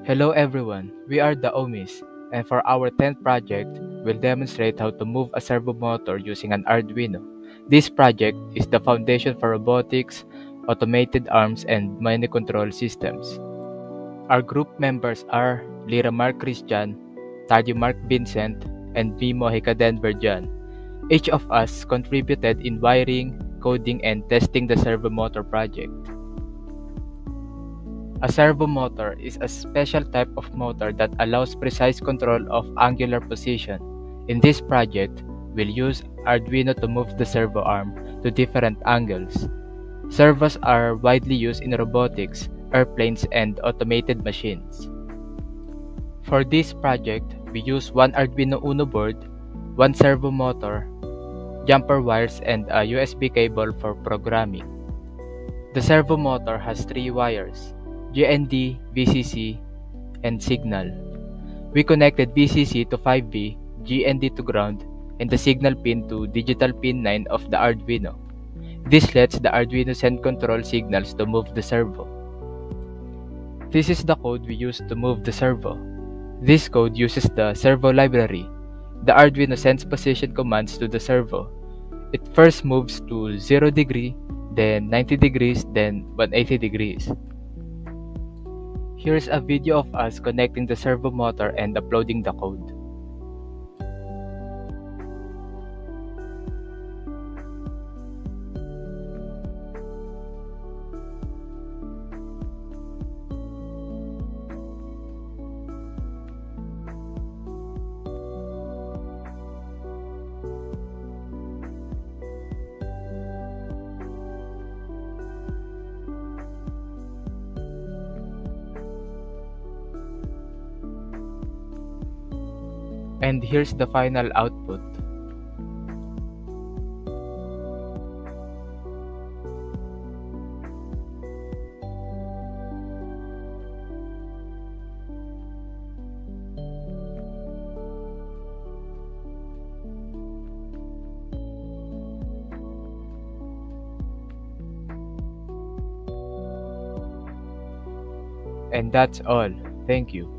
Hello everyone, we are the Omis, and for our 10th project, we'll demonstrate how to move a servo motor using an Arduino. This project is the foundation for robotics, automated arms, and many control systems. Our group members are Lira Mark Christian, Tadio Mark Vincent, and V. Mojica Denver John. Each of us contributed in wiring, coding, and testing the servo motor project. A servo motor is a special type of motor that allows precise control of angular position. In this project, we'll use Arduino to move the servo arm to different angles. Servos are widely used in robotics, airplanes, and automated machines. For this project, we use one Arduino Uno board, one servo motor, jumper wires, and a USB cable for programming. The servo motor has 3 wires: GND, VCC, and signal. We connected VCC to 5V, GND to ground, and the signal pin to digital pin 9 of the Arduino. This lets the Arduino send control signals to move the servo. This is the code we use to move the servo. This code uses the servo library. The Arduino sends position commands to the servo. It first moves to 0 degree, then 90 degrees, then 180 degrees. Here's a video of us connecting the servo motor and uploading the code. And here's the final output. And that's all. Thank you.